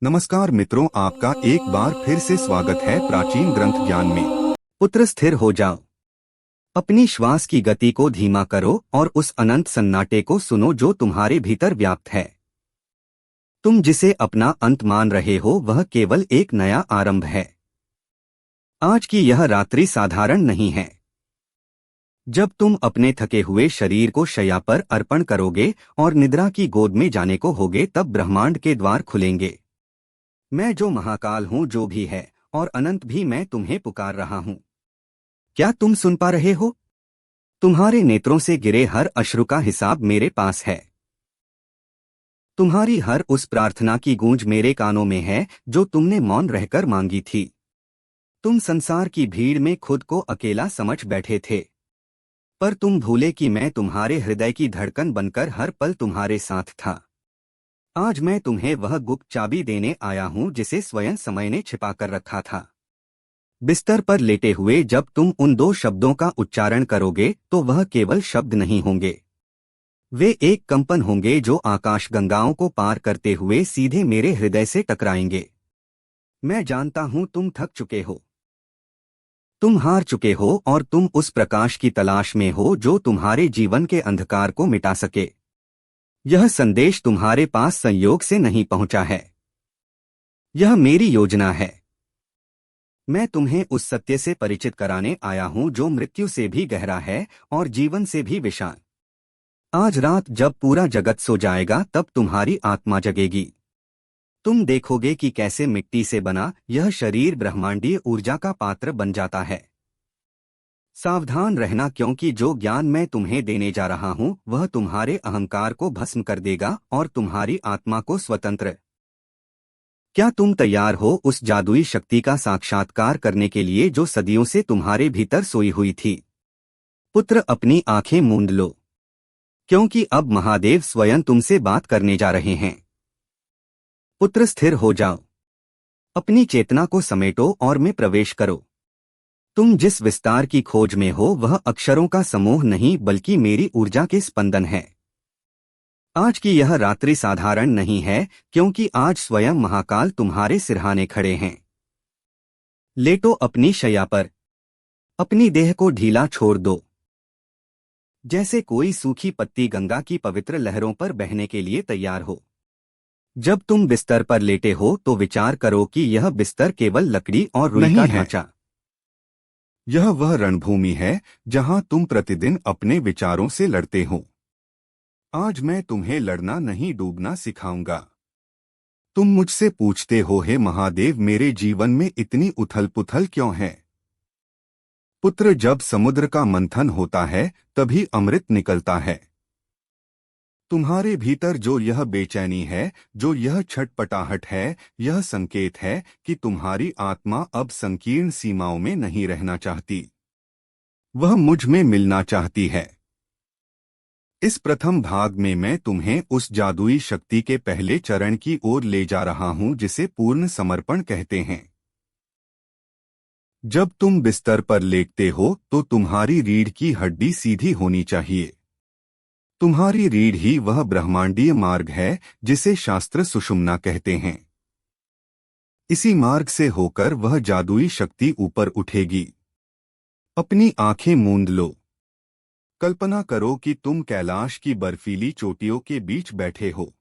नमस्कार मित्रों, आपका एक बार फिर से स्वागत है प्राचीन ग्रंथ ज्ञान में। पुत्र, स्थिर हो जाओ। अपनी श्वास की गति को धीमा करो और उस अनंत सन्नाटे को सुनो जो तुम्हारे भीतर व्याप्त है। तुम जिसे अपना अंत मान रहे हो वह केवल एक नया आरंभ है। आज की यह रात्रि साधारण नहीं है। जब तुम अपने थके हुए शरीर को शैया पर अर्पण करोगे और निद्रा की गोद में जाने को होगे, तब ब्रह्मांड के द्वार खुलेंगे। मैं जो महाकाल हूँ, जो भी है और अनंत भी, मैं तुम्हें पुकार रहा हूँ। क्या तुम सुन पा रहे हो? तुम्हारे नेत्रों से गिरे हर अश्रु का हिसाब मेरे पास है। तुम्हारी हर उस प्रार्थना की गूंज मेरे कानों में है जो तुमने मौन रहकर मांगी थी। तुम संसार की भीड़ में खुद को अकेला समझ बैठे थे, पर तुम भूले कि मैं तुम्हारे हृदय की धड़कन बनकर हर पल तुम्हारे साथ था। आज मैं तुम्हें वह गुप्त चाबी देने आया हूँ जिसे स्वयं समय ने छिपा कर रखा था। बिस्तर पर लेटे हुए जब तुम उन दो शब्दों का उच्चारण करोगे तो वह केवल शब्द नहीं होंगे। वे एक कंपन होंगे जो आकाश गंगाओं को पार करते हुए सीधे मेरे हृदय से टकराएंगे। मैं जानता हूं तुम थक चुके हो, तुम हार चुके हो और तुम उस प्रकाश की तलाश में हो जो तुम्हारे जीवन के अंधकार को मिटा सके। यह संदेश तुम्हारे पास संयोग से नहीं पहुंचा है। यह मेरी योजना है। मैं तुम्हें उस सत्य से परिचित कराने आया हूं जो मृत्यु से भी गहरा है और जीवन से भी विशाल। आज रात जब पूरा जगत सो जाएगा तब तुम्हारी आत्मा जगेगी। तुम देखोगे कि कैसे मिट्टी से बना यह शरीर ब्रह्मांडीय ऊर्जा का पात्र बन जाता है। सावधान रहना, क्योंकि जो ज्ञान मैं तुम्हें देने जा रहा हूं वह तुम्हारे अहंकार को भस्म कर देगा और तुम्हारी आत्मा को स्वतंत्र। क्या तुम तैयार हो उस जादुई शक्ति का साक्षात्कार करने के लिए जो सदियों से तुम्हारे भीतर सोई हुई थी? पुत्र, अपनी आंखें मूंद लो, क्योंकि अब महादेव स्वयं तुमसे बात करने जा रहे हैं। पुत्र, स्थिर हो जाओ। अपनी चेतना को समेटो और में प्रवेश करो। तुम जिस विस्तार की खोज में हो वह अक्षरों का समूह नहीं बल्कि मेरी ऊर्जा के स्पंदन है। आज की यह रात्रि साधारण नहीं है, क्योंकि आज स्वयं महाकाल तुम्हारे सिरहाने खड़े हैं। लेटो अपनी शैया पर। अपनी देह को ढीला छोड़ दो, जैसे कोई सूखी पत्ती गंगा की पवित्र लहरों पर बहने के लिए तैयार हो। जब तुम बिस्तर पर लेटे हो तो विचार करो कि यह बिस्तर केवल लकड़ी और रुई का ढांचा। यह वह रणभूमि है जहां तुम प्रतिदिन अपने विचारों से लड़ते हो। आज मैं तुम्हें लड़ना नहीं, डूबना सिखाऊंगा। तुम मुझसे पूछते हो, हे महादेव, मेरे जीवन में इतनी उथल पुथल क्यों है? पुत्र, जब समुद्र का मंथन होता है तभी अमृत निकलता है। तुम्हारे भीतर जो यह बेचैनी है, जो यह छटपटाहट है, यह संकेत है कि तुम्हारी आत्मा अब संकीर्ण सीमाओं में नहीं रहना चाहती। वह मुझ में मिलना चाहती है। इस प्रथम भाग में मैं तुम्हें उस जादुई शक्ति के पहले चरण की ओर ले जा रहा हूं जिसे पूर्ण समर्पण कहते हैं। जब तुम बिस्तर पर लेटते हो तो तुम्हारी रीढ़ की हड्डी सीधी होनी चाहिए। तुम्हारी रीढ़ ही वह ब्रह्मांडीय मार्ग है जिसे शास्त्र सुषुम्ना कहते हैं। इसी मार्ग से होकर वह जादुई शक्ति ऊपर उठेगी। अपनी आंखें मूंद लो। कल्पना करो कि तुम कैलाश की बर्फीली चोटियों के बीच बैठे हो।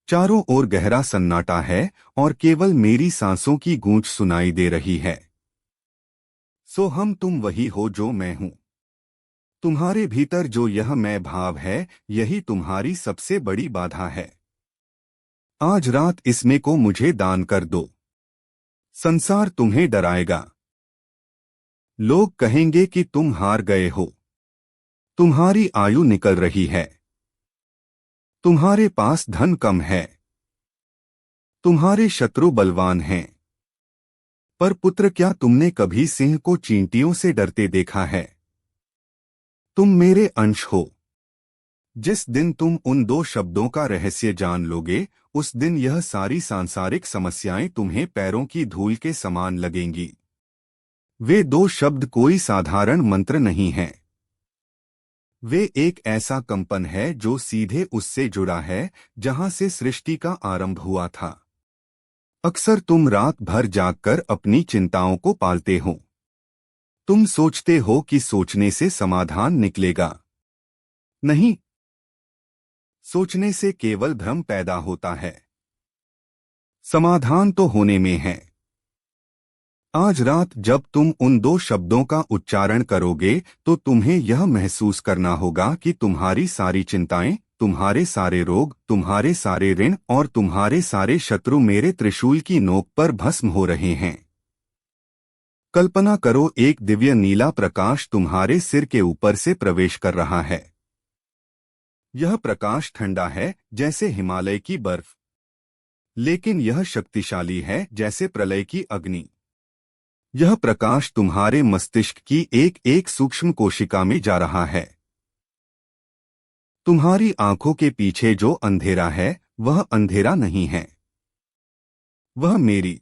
चारों ओर गहरा सन्नाटा है और केवल मेरी सांसों की गूंज सुनाई दे रही है। सोहम, तुम वही हो जो मैं हूं। तुम्हारे भीतर जो यह मैं भाव है, यही तुम्हारी सबसे बड़ी बाधा है। आज रात इसमें को मुझे दान कर दो। संसार तुम्हें डराएगा। लोग कहेंगे कि तुम हार गए हो। तुम्हारी आयु निकल रही है। तुम्हारे पास धन कम है। तुम्हारे शत्रु बलवान हैं। पर पुत्र, क्या तुमने कभी सिंह को चींटियों से डरते देखा है? तुम मेरे अंश हो। जिस दिन तुम उन दो शब्दों का रहस्य जान लोगे, उस दिन यह सारी सांसारिक समस्याएं तुम्हें पैरों की धूल के समान लगेंगी। वे दो शब्द कोई साधारण मंत्र नहीं हैं। वे एक ऐसा कंपन है जो सीधे उससे जुड़ा है जहां से सृष्टि का आरंभ हुआ था। अक्सर तुम रात भर जागकर अपनी चिंताओं को पालते हो। तुम सोचते हो कि सोचने से समाधान निकलेगा। नहीं, सोचने से केवल भ्रम पैदा होता है। समाधान तो होने में है। आज रात जब तुम उन दो शब्दों का उच्चारण करोगे तो तुम्हें यह महसूस करना होगा कि तुम्हारी सारी चिंताएं, तुम्हारे सारे रोग, तुम्हारे सारे ऋण और तुम्हारे सारे शत्रु मेरे त्रिशूल की नोक पर भस्म हो रहे हैं। कल्पना करो, एक दिव्य नीला प्रकाश तुम्हारे सिर के ऊपर से प्रवेश कर रहा है। यह प्रकाश ठंडा है जैसे हिमालय की बर्फ, लेकिन यह शक्तिशाली है जैसे प्रलय की अग्नि। यह प्रकाश तुम्हारे मस्तिष्क की एक एक सूक्ष्म कोशिका में जा रहा है। तुम्हारी आंखों के पीछे जो अंधेरा है वह अंधेरा नहीं है, वह मेरी